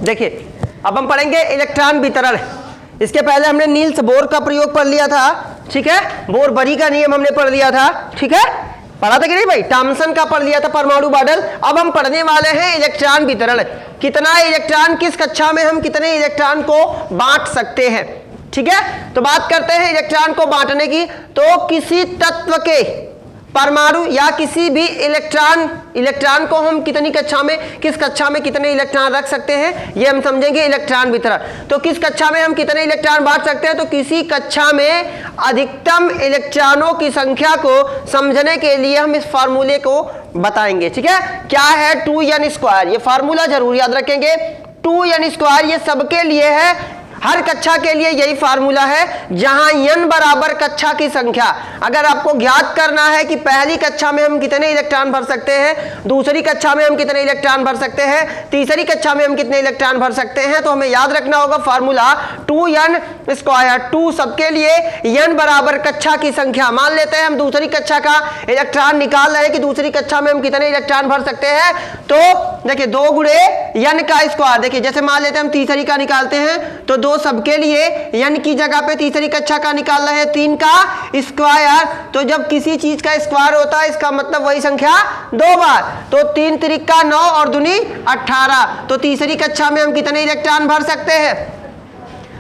देखिए अब हम पढ़ेंगे इलेक्ट्रॉन वितरण। इसके पहले हमने नील्स बोर का प्रयोग पढ़ लिया था, ठीक है, बोर बरी का नियम हमने पढ़ लिया था, ठीक है, पढ़ा था कि नहीं भाई, थॉमसन का पढ़ लिया था, परमाणु मॉडल। अब हम पढ़ने वाले हैं इलेक्ट्रॉन वितरण, कितना इलेक्ट्रॉन किस कक्षा में हम कितने इलेक्ट्रॉन को बांट सकते हैं, ठीक है। तो बात करते हैं इलेक्ट्रॉन को बांटने की। तो किसी तत्व के परमाणु या किसी भी इलेक्ट्रॉन को हम कितनी कक्षा में, किस कक्षा में कितने इलेक्ट्रॉन रख सकते हैं, ये हम समझेंगे इलेक्ट्रॉन वितरण। तो किस कक्षा में हम कितने इलेक्ट्रॉन बांट सकते हैं, तो किसी कक्षा में अधिकतम इलेक्ट्रॉनों की संख्या को समझने के लिए हम इस फार्मूले को बताएंगे, ठीक है। क्या है 2n², ये फार्मूला जरूर याद रखेंगे। 2n² ये सबके लिए है, हर कक्षा के लिए यही फार्मूला है, जहां n बराबर कक्षा की संख्या। अगर आपको ज्ञात करना है कि पहली कक्षा में हम कितने इलेक्ट्रॉन भर सकते हैं, दूसरी कक्षा में हम कितने इलेक्ट्रॉन भर सकते हैं, तीसरी कक्षा में हम कितने इलेक्ट्रॉन भर सकते हैं, तो हमें याद रखना होगा फार्मूला 2n²। 2 सबके लिए, n बराबर कक्षा की संख्या। मान लेते हैं हम दूसरी कक्षा का इलेक्ट्रॉन निकाल रहे हैं कि दूसरी कक्षा में हम कितने इलेक्ट्रॉन भर सकते हैं। तो देखिए 2 × n का स्क्वायर, देखिए जैसे मान लेते हैं हम तीसरी का निकालते हैं, तो 2 सबके लिए n की जगह पे तीसरी कक्षा का निकाल रहे हैं 3 का स्क्वायर। तो जब किसी चीज का स्क्वायर होता है इसका मतलब वही संख्या 2 बार, तो 3 × 9 और दूनी 18। तो तीसरी कक्षा में हम कितने इलेक्ट्रॉन भर सकते हैं,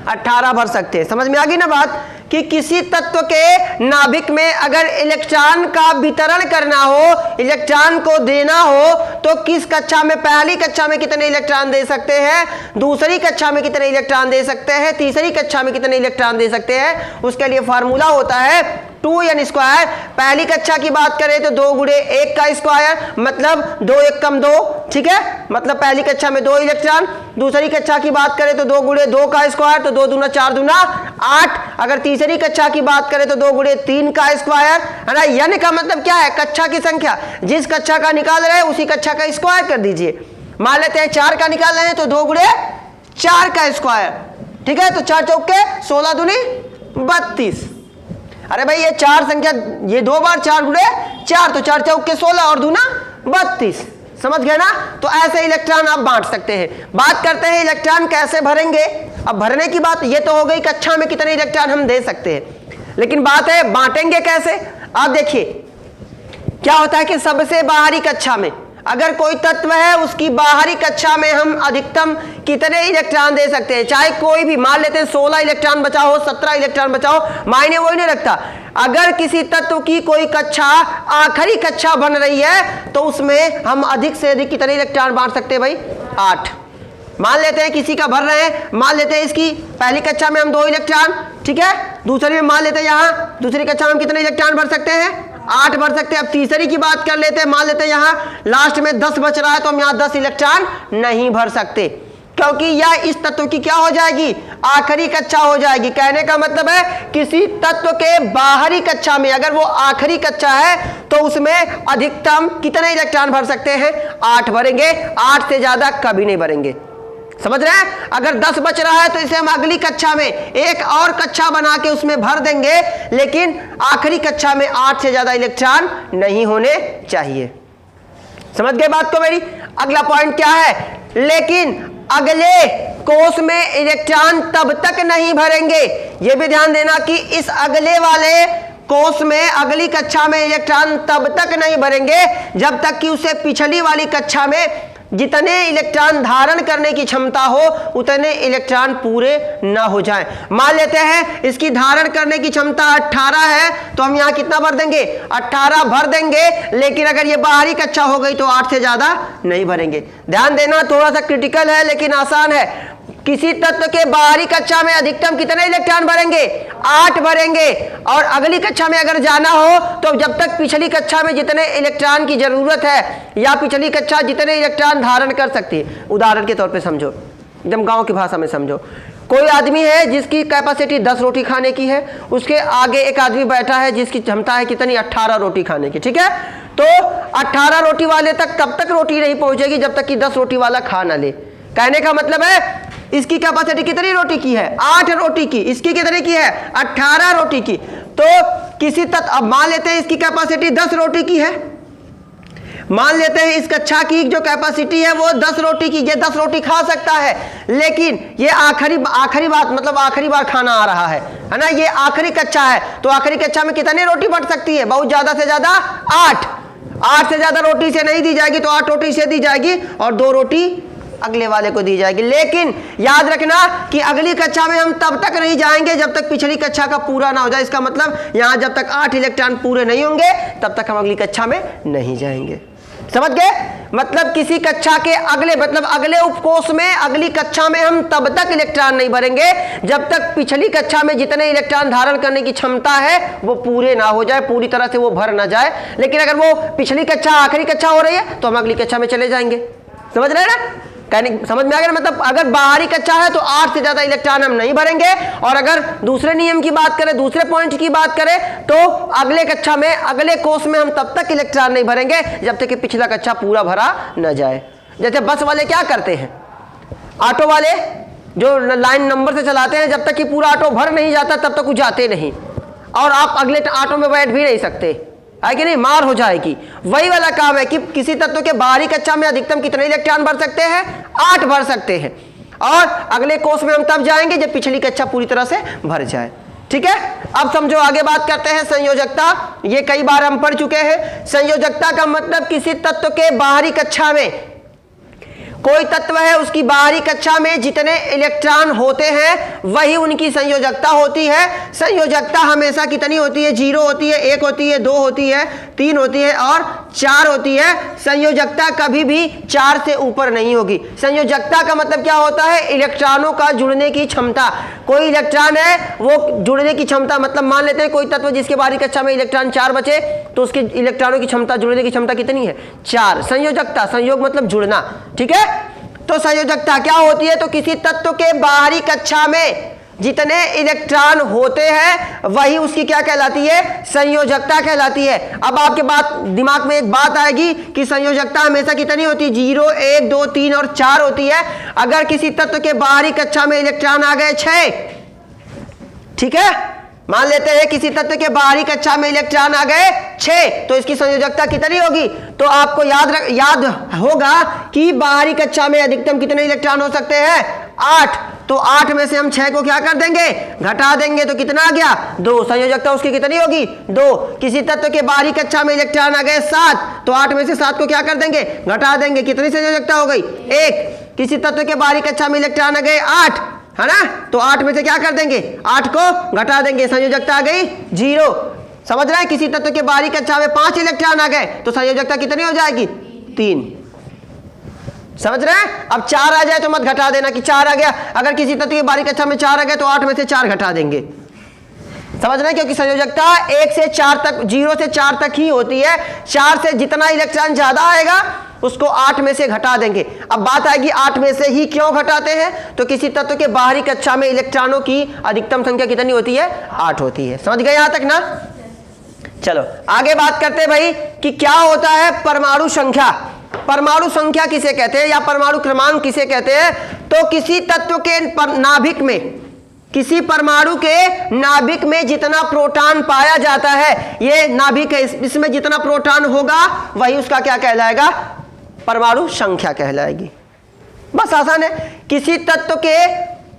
18 भर सकते हैं। समझ में आ गई ना बात, कि किसी तत्व के नाभिक में अगर इलेक्ट्रॉन का वितरण करना हो, इलेक्ट्रॉन को देना हो, तो किस कक्षा में, पहली कक्षा में कितने इलेक्ट्रॉन दे सकते हैं, दूसरी कक्षा में कितने इलेक्ट्रॉन दे सकते हैं, तीसरी कक्षा में कितने इलेक्ट्रॉन दे सकते हैं। उसके लिए फार्मूला होता है 2n²। पहली कक्षा की बात करें तो 2 × 1 का स्क्वायर, मतलब 2 × 1 = 2, ठीक है, मतलब पहली कक्षा में 2 इलेक्ट्रॉन। दूसरी कक्षा की बात करें तो 2 × 2 का स्क्वायर, तो 2 दूना 4 दूना 8। अगर तीसरी कक्षा की बात करें तो 2 × 3 का स्क्वायर, है ना। n का मतलब क्या है, कक्षा की संख्या, जिस कक्षा का निकाल रहे हैं उसी कक्षा का स्क्वायर कर दीजिए। मान लेते हैं 4 का निकाल रहे हैं तो 2 × 4 का स्क्वायर, ठीक है। तो 4 चौके 16 दूनी 32। अरे भाई ये 4 संख्या, ये 2 बार 4 × 4, तो 4 चौके 16 और दूना 32। समझ गए ना। तो ऐसे इलेक्ट्रॉन आप बांट सकते हैं। बात करते हैं इलेक्ट्रॉन कैसे भरेंगे। अब भरने की बात ये तो हो गई, कक्षा में कितने इलेक्ट्रॉन हम दे सकते हैं, लेकिन बात है बांटेंगे कैसे। आप देखिए क्या होता है कि सबसे बाहरी कक्षा में अगर कोई तत्व है, उसकी बाहरी कक्षा में हम अधिकतम कितने इलेक्ट्रॉन दे सकते हैं, चाहे कोई भी, मान लेते हैं 16 इलेक्ट्रॉन बचा हो, 17 इलेक्ट्रॉन बचा हो, मायने वही नहीं रखता। अगर किसी तत्व की कोई कक्षा आखिरी कक्षा बन रही है तो उसमें हम अधिक से अधिक कितने इलेक्ट्रॉन बांट सकते हैं भाई, 8। मान लेते हैं किसी का भर रहे हैं, मान लेते हैं इसकी पहली कक्षा में हम 2 इलेक्ट्रॉन, ठीक है, दूसरी में मान लेते हैं यहाँ दूसरी कक्षा में हम कितने इलेक्ट्रॉन भर सकते हैं, 8 भर सकते हैं। अब तीसरी की बात कर लेते हैं, मान लेते हैं यहाँ लास्ट में 10 बच रहा है, तो हम यहाँ 10 इलेक्ट्रॉन नहीं भर सकते, क्योंकि यह इस तत्व की क्या हो जाएगी, आखिरी कक्षा हो जाएगी। कहने का मतलब है किसी तत्व के बाहरी कक्षा में अगर वो आखिरी कक्षा है तो उसमें अधिकतम कितने इलेक्ट्रॉन भर सकते हैं, 8 भरेंगे, 8 से ज्यादा कभी नहीं भरेंगे। समझ रहे हैं। अगर 10 बच रहा है तो इसे हम अगली कक्षा में एक और कक्षा बना के उसमें भर देंगे, लेकिन आखिरी कक्षा में 8 से ज्यादा इलेक्ट्रॉन नहीं होने चाहिए। समझ गए बात को मेरी। अगला पॉइंट क्या है, लेकिन अगले कोष में इलेक्ट्रॉन तब तक नहीं भरेंगे, यह भी ध्यान देना कि इस अगले वाले कोष में अगली कक्षा में इलेक्ट्रॉन तब तक नहीं भरेंगे जब तक कि उसे पिछली वाली कक्षा में जितने इलेक्ट्रॉन धारण करने की क्षमता हो उतने इलेक्ट्रॉन पूरे ना हो जाएं। मान लेते हैं इसकी धारण करने की क्षमता 18 है, तो हम यहाँ कितना भर देंगे, 18 भर देंगे, लेकिन अगर ये बाहरी कक्षा हो गई तो 8 से ज्यादा नहीं भरेंगे। ध्यान देना, थोड़ा सा क्रिटिकल है लेकिन आसान है। किसी तत्व के बाहरी कक्षा में अधिकतम कितने इलेक्ट्रॉन भरेंगे, 8 भरेंगे, और अगली कक्षा में अगर जाना हो तो जब तक पिछली कक्षा में जितने इलेक्ट्रॉन की जरूरत है या पिछली कक्षा जितने इलेक्ट्रॉन धारण कर सकती है। उदाहरण के तौर पे समझो, एकदम गांव की भाषा में समझो, कोई आदमी है जिसकी कैपेसिटी 10 रोटी खाने की है, उसके आगे एक आदमी बैठा है जिसकी क्षमता है कितनी, 18 रोटी खाने की, ठीक है। तो 18 रोटी वाले तक तब तक रोटी नहीं पहुंचेगी जब तक कि 10 रोटी वाला खा ना ले। कहने का मतलब है इसकी कैपेसिटी कितनी रोटी की है, 8 रोटी की, इसकी कितनी की है, 18 रोटी की। तो किसी तत्व, अब मान लेते हैं इसकी कैपेसिटी 10 रोटी की है, मान लेते हैं इस कक्षा की जो कैपेसिटी है वो 10 रोटी की, ये 10 रोटी खा सकता है, लेकिन ये आखिरी बात मतलब आखिरी बार खाना आ रहा है ना, ये आखिरी कक्षा है, तो आखिरी कक्षा में कितनी रोटी बट सकती है? बहुत ज्यादा से ज्यादा 8 से ज्यादा रोटी से नहीं दी जाएगी, तो 8 रोटी से दी जाएगी और 2 रोटी अगले वाले को दी जाएगी। लेकिन याद रखना कि अगली कक्षा में हम तब तक नहीं जाएंगे जब तक पिछली कक्षा का पूरा ना हो जाए। इसका मतलब यहां जब तक 8 इलेक्ट्रॉन पूरे नहीं होंगे तब तक हम अगली कक्षा में नहीं जाएंगे। समझ गए? मतलब किसी कक्षा के अगले उपकोष में अगली कक्षा में हम तब तक इलेक्ट्रॉन नहीं भरेंगे जब तक पिछली कक्षा में जितने इलेक्ट्रॉन धारण करने की क्षमता है वो पूरे ना हो जाए, पूरी तरह से वो भर ना जाए। लेकिन अगर वो पिछली कक्षा आखिरी कक्षा हो रही है तो हम अगली कक्षा में चले जाएंगे। समझ रहे हैं ना? कहने समझ में आ गया? मतलब अगर बाहरी कक्षा है तो 8 से ज्यादा इलेक्ट्रॉन हम नहीं भरेंगे, और अगर दूसरे नियम की बात करें, दूसरे पॉइंट की बात करें, तो अगले कक्षा में अगले कोर्स में हम तब तक इलेक्ट्रॉन नहीं भरेंगे जब तक कि पिछला कक्षा पूरा भरा न जाए। जैसे बस वाले क्या करते हैं, ऑटो वाले जो लाइन नंबर से चलाते हैं, जब तक कि पूरा ऑटो भर नहीं जाता तब तक वो जाते नहीं, और आप अगले ऑटो में बैठ भी नहीं सकते, है कि नहीं? मार हो जाएगी। वही वाला काम है कि किसी तत्व के बाहरी कक्षा में अधिकतम कितने इलेक्ट्रॉन भर सकते हैं? 8 भर सकते हैं, और अगले कोर्स में हम तब जाएंगे जब पिछली कक्षा पूरी तरह से भर जाए। ठीक है? अब समझो, आगे बात करते हैं संयोजकता। ये कई बार हम पढ़ चुके हैं। संयोजकता का मतलब किसी तत्व के बाहरी कक्षा में, कोई तत्व है उसकी बाहरी कक्षा में जितने इलेक्ट्रॉन होते हैं वही उनकी संयोजकता होती है। संयोजकता हमेशा कितनी होती है? 0 होती है, 1 होती है, 2 होती है, 3 होती है और 4 होती है। संयोजकता कभी भी 4 से ऊपर नहीं होगी। संयोजकता का मतलब क्या होता है? इलेक्ट्रॉनों का जुड़ने की क्षमता। कोई इलेक्ट्रॉन है वो जुड़ने की क्षमता, मतलब मान लेते हैं कोई तत्व जिसके बाहरी कक्षा में इलेक्ट्रॉन 4 बचे तो उसके इलेक्ट्रॉनों की क्षमता, जुड़ने की क्षमता कितनी है? 4। संयोजकता, संयोग मतलब जुड़ना। ठीक है? तो संयोजकता क्या होती है? तो किसी तत्व के बाहरी कक्षा में जितने इलेक्ट्रॉन होते हैं वही उसकी क्या कहलाती है? संयोजकता कहलाती है। अब आपके दिमाग में एक बात आएगी कि संयोजकता हमेशा कितनी होती है? 0, 1, 2, 3 और 4 होती है। अगर किसी तत्व के बाहरी कक्षा में इलेक्ट्रॉन आ गए 6, ठीक है, मान लेते हैं किसी तत्व के बाहरी कक्षा में इलेक्ट्रॉन आ गए 6, तो इसकी संयोजकता कितनी होगी? तो आपको याद होगा कि बाहरी कक्षा में अधिकतम कितने इलेक्ट्रॉन हो सकते हैं? 8। तो 8 में से हम 6 को क्या कर देंगे? घटा देंगे, तो कितना आ गया? 2। संयोजकता उसकी कितनी होगी? 2। किसी तत्व के बाहरी कक्षा में इलेक्ट्रॉन आ गए 7, तो 8 में से 7 को क्या कर देंगे? घटा देंगे, कितनी संयोजकता हो गई? 1। किसी तत्व के बाहरी कक्षा में इलेक्ट्रॉन आ गए 8, है ना, तो 8 में से क्या कर देंगे? 8 को घटा देंगे, संयोजकता आ गई 0। समझ रहे हैं? किसी तत्व के बाहरी कक्षा में 5 इलेक्ट्रॉन आ गए तो संयोजकता कितनी हो जाएगी? 3। समझ रहे हैं? अब 4 आ जाए तो मत घटा देना कि 4 आ गया। अगर किसी तत्व की बाहरी कक्षा में 4 आ गए तो 8 में से 4 घटा देंगे। समझ रहे हैं? क्योंकि संयोजकता 1 से 4 तक, 0 से 4 तक ही होती है। 4 से जितना इलेक्ट्रॉन ज्यादा आएगा उसको 8 में से घटा देंगे। अब बात आएगी 8 में से ही क्यों घटाते हैं? तो किसी तत्व के बाहरी कक्षा में इलेक्ट्रॉनों की अधिकतम संख्या कितनी होती है? 8 होती है। समझ गए यहां तक ना? चलो आगे बात करते हैं भाई कि क्या होता है परमाणु संख्या। परमाणु संख्या किसे कहते हैं या परमाणु क्रमांक किसे कहते हैं? तो किसी तत्व के नाभिक में, किसी परमाणु के नाभिक में जितना प्रोटॉन पाया जाता है, ये नाभिक है, इसमें जितना प्रोटॉन होगा वही उसका क्या कहलाएगा? परमाणु संख्या कहलाएगी। बस आसान है। किसी तत्व के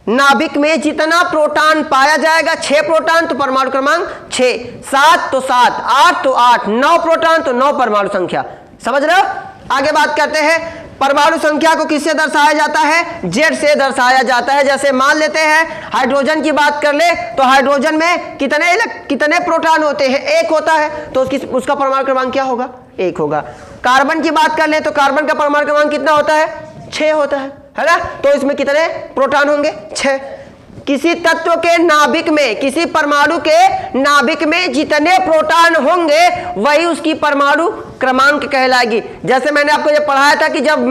नाभिक में जितना प्रोटॉन पाया जाएगा, 6 प्रोटॉन तो परमाणु क्रमांक 6, 7 तो 7, 8 तो 8, 9 प्रोटॉन तो 9 परमाणु संख्या। समझ रहे हो? आगे बात करते हैं परमाणु संख्या को किससे दर्शाया जाता है? Z से दर्शाया जाता है। जैसे मान लेते हैं हाइड्रोजन की बात कर ले तो हाइड्रोजन में कितने प्रोटॉन होते हैं? 1 होता है, तो उसका परमाणु क्रमांक क्या होगा? 1 होगा। कार्बन की बात कर ले तो कार्बन का परमाणु क्रमांक कितना होता है? 6 होता है ना, तो इसमें कितने प्रोटॉन होंगे? 6। किसी तत्व के नाभिक में, किसी परमाणु के नाभिक में जितने प्रोटॉन होंगे वही उसकी परमाणु क्रमांक कहलाएगी। जैसे मैंने आपको ये पढ़ाया था कि जब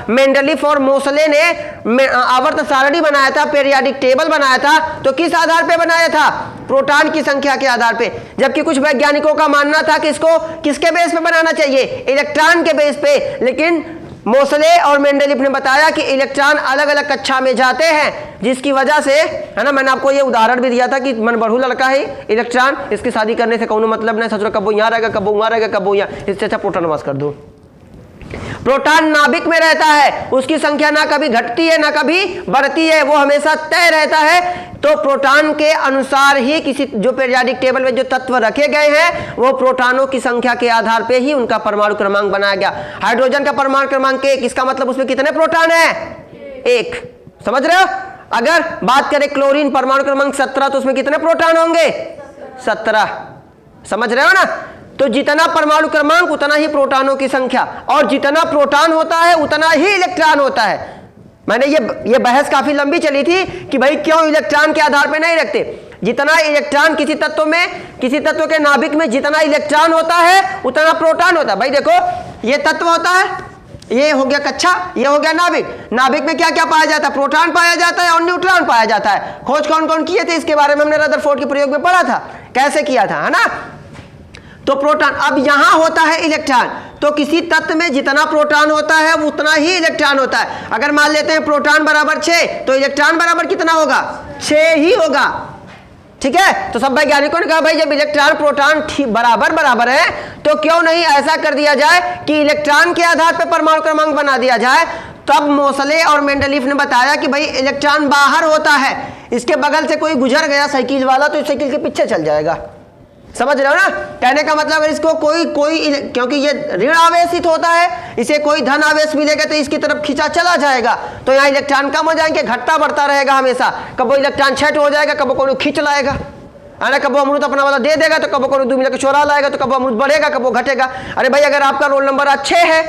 मेंडलीफ और मोसले ने आवर्त सारणी बनाया था, पीरियाडिक टेबल बनाया था, तो किस आधार पे बनाया था? प्रोटॉन की संख्या के आधार पे। जबकि कुछ वैज्ञानिकों का मानना था कि इसको किसके बेस पे बनाना चाहिए? इलेक्ट्रॉन के बेस पे। लेकिन मोसले और मेंडलीफ ने बताया कि इलेक्ट्रॉन अलग अलग कक्षा में जाते हैं, जिसकी वजह से, है ना, मैंने आपको ये उदाहरण भी दिया था कि मन बढ़ू लड़का है इलेक्ट्रॉन, इसकी शादी करने से कोनो मतलब नहीं, ससुर कब यहाँ रहेगा, कब वहाँ रहेगा, कब यहाँ, इससे अच्छा प्रोटॉन मास कर दो। प्रोटॉन नाभिक में रहता है, उसकी संख्या ना कभी घटती है ना कभी बढ़ती है, वो हमेशा तय रहता है। तो प्रोटॉन के अनुसार ही किसी जो पीरियोडिक टेबल में जो तत्व रखे गए हैं वो प्रोटॉनों की संख्या के आधार पे ही उनका परमाणु क्रमांक बनाया गया। हाइड्रोजन का परमाणु क्रमांक 1, इसका मतलब उसमें कितने प्रोटॉन है? 1। समझ रहे हो? अगर बात करें क्लोरीन परमाणु क्रमांक 17 तो उसमें कितने प्रोटॉन होंगे? 17। समझ रहे हो ना? तो जितना परमाणु क्रमांक उतना ही प्रोटॉनों की संख्या, और जितना प्रोटॉन होता है उतना ही इलेक्ट्रॉन होता है। मैंने ये बहस काफी लंबी चली थी कि भाई क्यों इलेक्ट्रॉन के आधार पे नहीं रखते। जितना इलेक्ट्रॉन किसी तत्व में, किसी तत्व के नाभिक में जितना इलेक्ट्रॉन होता है उतना प्रोटॉन होता है। भाई देखो, ये तत्व होता है, ये हो गया कक्षा, ये हो गया नाभिक। नाभिक में क्या क्या पाया जाता है? प्रोटॉन पाया जाता है और न्यूट्रॉन पाया जाता है। खोज कौन कौन किए थे इसके बारे में हमने रदरफोर्ड के प्रयोग में पढ़ा था, कैसे किया था, है ना? तो प्रोटॉन, अब यहां होता है इलेक्ट्रॉन, तो किसी तत्व में जितना प्रोटॉन होता है वो उतना ही इलेक्ट्रॉन होता है। अगर मान लेते हैं प्रोटॉन बराबर 6 तो इलेक्ट्रॉन बराबर कितना होगा? 6 ही होगा। ठीक है? तो सब वैज्ञानिकों ने कहा भाई जब इलेक्ट्रॉन प्रोटॉन बराबर है तो क्यों नहीं ऐसा कर दिया जाए कि इलेक्ट्रॉन के आधार पर परमाणु क्रमांक बना दिया जाए। तब मोसले और मेंडलीफ ने बताया कि भाई इलेक्ट्रॉन बाहर होता है, इसके बगल से कोई गुजर गया साइकिल वाला तो साइकिल के पीछे चल जाएगा। समझ रहे हो ना? कहने का मतलब अगर इसको कोई क्योंकि ये ऋण आवेशित होता है, इसे कोई धन आवेश मिलेगा तो इसकी तरफ खींचा चला जाएगा, तो यहाँ इलेक्ट्रॉन कम हो जाएंगे, घटता बढ़ता रहेगा हमेशा। कब वो इलेक्ट्रॉन छठ हो जाएगा, कब को खींच लाएगा, है ना? कब वो अमृत अपना वाला दे देगा तो कब को 2 मिनट के चोरा लाएगा, तो कब अमृत बढ़ेगा कब वो घटेगा। अरे भाई अगर आपका रोल नंबर आज 6 है,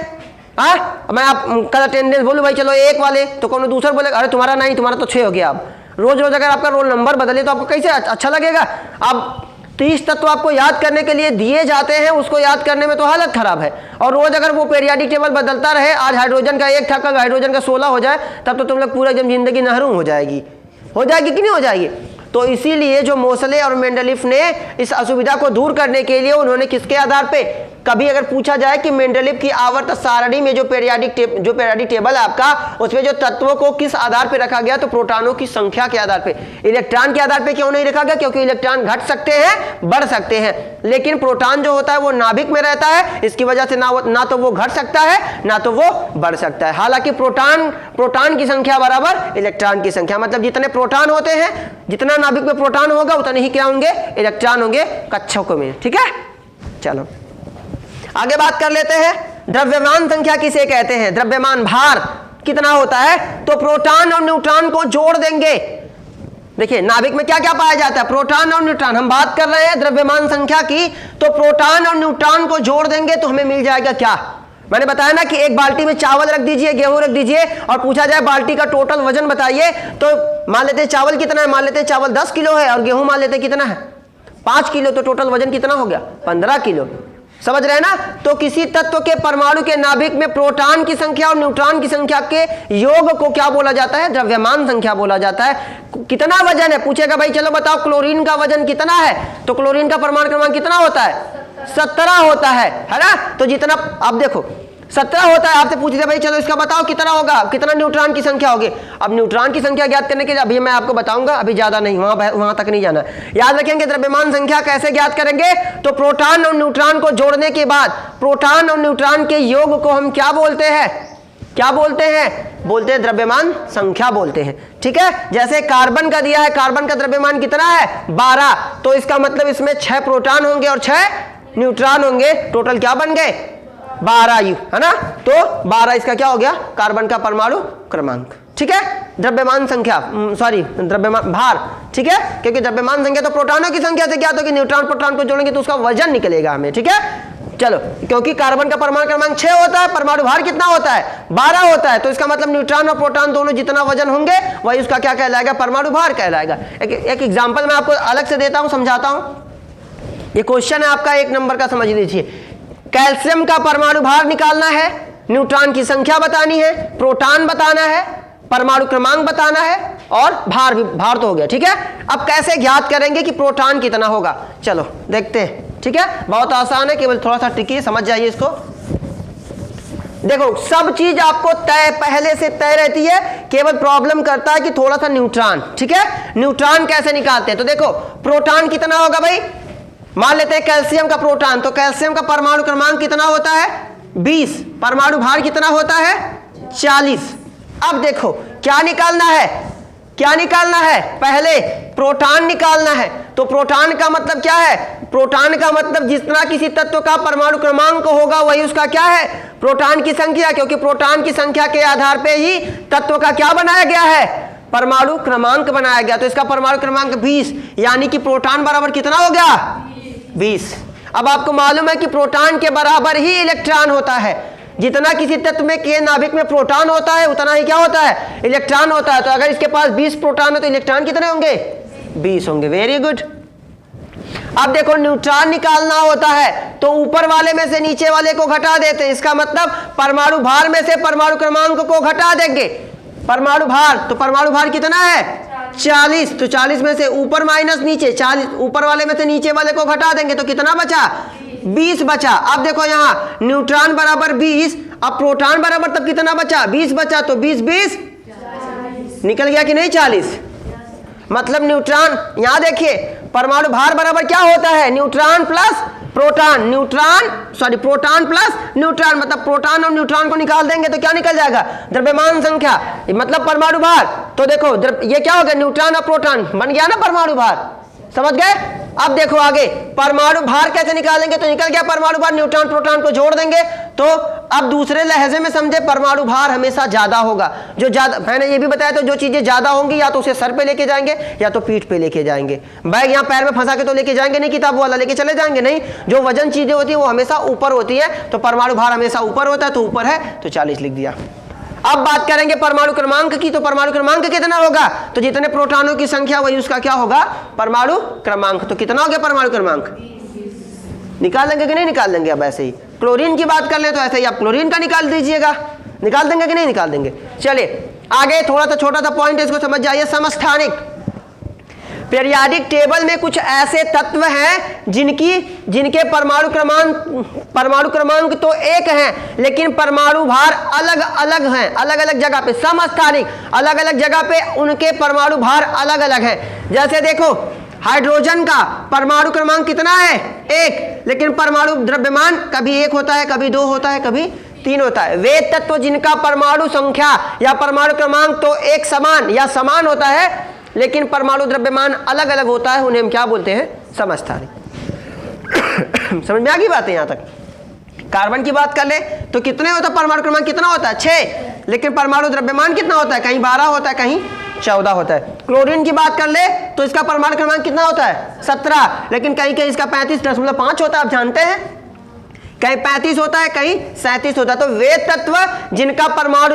मैं आप कल अटेंडेंस बोलूँ भाई चलो 1 वाले, तो कौन दूसरा बोलेगा अरे तुम्हारा नहीं, तुम्हारा तो 6 हो गया। अब रोज रोज अगर आपका रोल नंबर बदले तो आपको कैसे अच्छा लगेगा? अब 30 तत्व आपको याद करने के लिए दिए जाते हैं, उसको याद करने में तो हालत खराब है। और रोज अगर वो पीरियोडिक टेबल बदलता रहे, आज हाइड्रोजन का 1 था कल हाइड्रोजन का 16 हो जाए, तब तो तुम लोग पूरा एकदम जिंदगी नहरूं हो जाएगी कि नहीं हो जाएगी। तो इसीलिए जो मोसले और मेंडलीफ ने इस असुविधा को दूर करने के लिए उन्होंने किसके आधार पे, कभी अगर पूछा जाए कि मेंडलीफ की आवर्त सारणी में जो पीरियोडिक टेबल है आपका, उसमें जो तत्वों को किस आधार पे रखा गया, तो प्रोटॉनों की संख्या के आधार पे। इलेक्ट्रॉन के आधार पे क्यों नहीं रखा गया? क्योंकि इलेक्ट्रॉन घट सकते हैं, बढ़ सकते हैं, लेकिन प्रोटॉन जो होता है वो नाभिक में रहता है, इसकी वजह से ना तो वो घट सकता है ना तो वो बढ़ सकता है। हालांकि प्रोटॉन की संख्या बराबर इलेक्ट्रॉन की संख्या, मतलब जितने प्रोटॉन होते हैं, जितना नाभिक में प्रोटॉन होगा उतने ही क्या होंगे? इलेक्ट्रॉन होंगे कक्षकों में। ठीक है, चलो आगे बात कर लेते हैं। द्रव्यमान संख्या किसे कहते हैं? द्रव्यमान भार कितना होता है? तो प्रोटॉन और न्यूट्रॉन को जोड़ देंगे। देखिए नाभिक में क्या क्या पाया जाता है? प्रोटॉन और न्यूट्रॉन। हम बात कर रहे हैं द्रव्यमान संख्या की, तो प्रोटॉन और न्यूट्रॉन को जोड़ देंगे तो हमें मिल जाएगा क्या? मैंने बताया ना कि एक बाल्टी में चावल रख दीजिए, गेहूं रख दीजिए, और पूछा जाए बाल्टी का टोटल वजन बताइए, तो मान लेते हैं चावल कितना है, मान लेते हैं चावल 10 किलो है, और गेहूं मान लेते हैं कितना है 5 किलो, तो टोटल वजन कितना हो गया? 15 किलो। समझ रहे हैं ना? तो किसी तत्व के परमाणु के नाभिक में प्रोटॉन की संख्या और न्यूट्रॉन की संख्या के योग को क्या बोला जाता है? द्रव्यमान संख्या बोला जाता है। कितना वजन है? पूछेगा भाई चलो बताओ क्लोरीन का वजन कितना है, तो क्लोरीन का परमाणु क्रमांक कितना होता है? 17 होता है ना? तो जितना आप देखो 17 होता है, आपसे पूछते भाई चलो इसका बताओ कितना होगा, कितना न्यूट्रॉन की संख्या होगी। अब न्यूट्रॉन की संख्या ज्ञात करने के लिए अभी मैं आपको बताऊंगा, अभी ज्यादा नहीं, वहां तक नहीं जाना। याद रखेंगे द्रव्यमान संख्या कैसे ज्ञात करेंगे? तो प्रोटॉन और न्यूट्रॉन को जोड़ने के बाद प्रोटॉन और न्यूट्रॉन के योग को हम क्या बोलते हैं? क्या बोलते हैं? बोलते हैं द्रव्यमान संख्या बोलते हैं। ठीक है, जैसे कार्बन का दिया है, कार्बन का द्रव्यमान कितना है? 12, तो इसका मतलब इसमें 6 प्रोटॉन होंगे और 6 न्यूट्रॉन होंगे, टोटल क्या बन गए? 12 यू, है ना? तो 12 इसका क्या हो गया? कार्बन का परमाणु क्रमांक। ठीक है, द्रव्यमान संख्या द्रव्यमान भार। ठीक है, क्योंकि द्रव्यमान संख्या तो प्रोटॉनों की संख्या से ज्ञात होगी, न्यूट्रॉन प्रोटॉन को जोड़ेंगे तो उसका वजन निकलेगा हमें। ठीक है, चलो, क्योंकि कार्बन का परमाणु क्रमांक 6 होता है, परमाणु भार कितना होता है? 12 होता है, तो इसका मतलब न्यूट्रॉन और प्रोटॉन दोनों जितना वजन होंगे वही उसका क्या कहलाएगा? परमाणु भार कहलाएगा। एक एग्जाम्पल मैं आपको अलग से देता हूं, समझाता हूं। ये क्वेश्चन है आपका 1 नंबर का, समझ लीजिए। कैल्शियम का परमाणु भार निकालना है, न्यूट्रॉन की संख्या बतानी है, प्रोटॉन बताना है, परमाणु क्रमांक बताना है, और भार तो हो गया। ठीक है, अब कैसे ज्ञात करेंगे कि प्रोटॉन कितना होगा? चलो देखते हैं। ठीक है, बहुत आसान है, केवल थोड़ा सा ट्रिकी है, समझ जाइए इसको। देखो सब चीज आपको तय, पहले से तय रहती है, केवल प्रॉब्लम करता है कि थोड़ा सा न्यूट्रॉन। ठीक है, न्यूट्रॉन कैसे निकालते हैं? तो देखो प्रोटॉन कितना होगा भाई, मान लेते हैं कैल्शियम का प्रोटॉन, तो कैल्शियम का परमाणु क्रमांक कितना होता है? 20, परमाणु भार कितना होता है 40। अब देखो क्या निकालना है, क्या निकालना है, पहले प्रोटॉन निकालना है। तो प्रोटॉन का मतलब क्या है, प्रोटॉन का मतलब जितना किसी तत्व का परमाणु क्रमांक होगा वही उसका क्या है, प्रोटॉन की संख्या, क्योंकि प्रोटॉन की संख्या के आधार पे ही तत्व का क्या बनाया गया है, परमाणु क्रमांक बनाया गया। तो इसका परमाणु क्रमांक 20, यानी कि प्रोटॉन बराबर कितना हो गया 20। अब आपको मालूम है कि प्रोटॉन के बराबर ही इलेक्ट्रॉन होता है, जितना किसी तत्व में के नाभिक में प्रोटॉन होता है उतना ही क्या होता है, इलेक्ट्रॉन होता है। तो अगर इसके पास 20 प्रोटॉन है तो इलेक्ट्रॉन कितने होंगे, 20 होंगे। Very good. अब देखो न्यूट्रॉन निकालना होता है तो ऊपर वाले में से नीचे वाले को घटा देते हैं, इसका मतलब परमाणु भार में से परमाणु क्रमांक को घटा देंगे। परमाणु भार, तो परमाणु भार कितना है 40, तो 40 में से ऊपर माइनस नीचे 40, ऊपर वाले में से नीचे वाले को घटा देंगे तो कितना बचा 20 बचा। अब देखो यहाँ न्यूट्रॉन बराबर 20, अब प्रोटॉन बराबर तब कितना बचा 20 बचा, तो 20 20 निकल गया कि नहीं 40। मतलब न्यूट्रॉन, यहाँ देखिए परमाणु भार बराबर क्या होता है, neutron plus proton, proton plus neutron, मतलब प्रोटॉन और न्यूट्रॉन को निकाल देंगे तो क्या निकल जाएगा, द्रव्यमान संख्या, मतलब परमाणु भार। तो देखो ये क्या हो गया, न्यूट्रॉन और प्रोटॉन बन गया ना परमाणु भार, समझ गए। अब देखो आगे परमाणु भार कैसे निकालेंगे, तो निकल गया परमाणु भार, न्यूट्रॉन प्रोटॉन को जोड़ देंगे। तो अब दूसरे लहजे में समझे, परमाणु भार हमेशा ज्यादा होगा। जो ज्यादा, मैंने ये भी बताया तो जो चीजें ज्यादा होंगी या तो उसे सर पे लेके जाएंगे या तो पीठ पे लेके जाएंगे। बैग यहाँ पैर में फंसा के तो लेके जाएंगे नहीं, किताब वाला लेके चले जाएंगे नहीं। जो वजन चीजें होती है वो हमेशा ऊपर होती है, तो परमाणु भार हमेशा ऊपर होता है, तो ऊपर है तो 40 लिख दिया। अब बात करेंगे परमाणु क्रमांक की, तो परमाणु क्रमांक कितना होगा, तो जितने प्रोटॉनों की संख्या वही उसका क्या होगा, परमाणु क्रमांक। तो कितना हो गया परमाणु क्रमांक, निकाल देंगे कि नहीं निकाल देंगे। अब ऐसे ही क्लोरीन की बात कर ले तो ऐसे ही आप क्लोरीन का निकाल दीजिएगा, निकाल देंगे कि नहीं निकाल देंगे। चलिए आगे थोड़ा सा छोटा सा पॉइंट है, इसको समझ जाइए। समस्थानिक, पीरियाडिक टेबल में कुछ ऐसे तत्व हैं जिनके परमाणु क्रमांक तो एक हैं लेकिन परमाणु भार अलग अलग हैं, अलग अलग जगह पे। समस्थानिक, अलग अलग जगह पे उनके परमाणु भार अलग अलग हैं। जैसे देखो हाइड्रोजन का परमाणु क्रमांक कितना है 1, लेकिन परमाणु द्रव्यमान कभी 1 होता है, कभी 2 होता है, कभी 3 होता है। वे तत्व जिनका परमाणु संख्या या परमाणु क्रमांक तो एक समान या समान होता है लेकिन परमाणु द्रव्यमान अलग अलग होता है, उन्हें हम क्या बोलते हैं, समस्थानिक। समझ में आ गई बात है यहाँ तक। कार्बन की बात कर ले तो कितने होता है, परमाणु क्रमांक कितना होता है 6, लेकिन परमाणु द्रव्यमान कितना होता है, कहीं 12 होता है, कहीं 14 होता है। क्लोरीन की बात कर ले तो इसका परमाणु क्रमांक कितना होता है 17, लेकिन कहीं कहीं इसका 35.5 होता है, आप जानते हैं, कहीं 35 होता है, कहीं 37 होता है। तो वे तत्व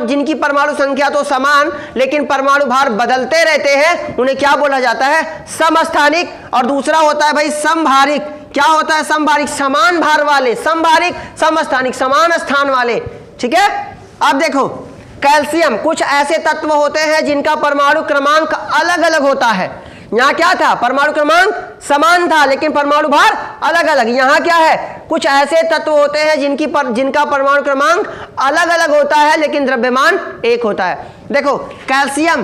जिनकी परमाणु संख्या तो समान लेकिन परमाणु भार बदलते रहते हैं, उन्हें क्या बोला जाता है, समस्थानिक। और दूसरा होता है भाई समभारिक। क्या होता है समभारिक, समान भार वाले, समभारिक समस्थानिक समान स्थान वाले, ठीक है। अब देखो कैल्शियम, कुछ ऐसे तत्व होते हैं जिनका परमाणु क्रमांक अलग अलग होता है। यहाँ क्या था, परमाणु क्रमांक समान था लेकिन परमाणु भार अलग अलग। यहाँ क्या है, कुछ ऐसे तत्व होते हैं जिनका परमाणु क्रमांक अलग अलग होता है लेकिन द्रव्यमान एक होता है। देखो कैल्शियम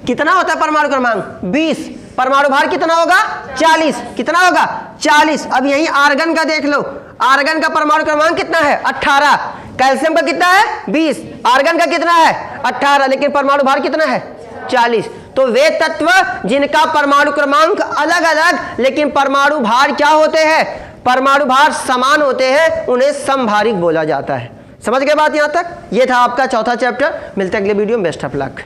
कितना होता है परमाणु क्रमांक 20, परमाणु भार कितना होगा 40, कितना होगा 40। अब यही आर्गन का देख लो, आर्गन का परमाणु क्रमांक कितना है 18, कैल्शियम का कितना है 20, आर्गन का कितना है 18, लेकिन परमाणु भार कितना है 40। तो वे तत्व जिनका परमाणु क्रमांक अलग अलग लेकिन परमाणु भार क्या होते हैं, परमाणु भार समान होते हैं, उन्हें समभारिक बोला जाता है। समझ गए बात यहां तक। ये था आपका चौथा चैप्टर। मिलते हैं अगले वीडियो में। Best of luck.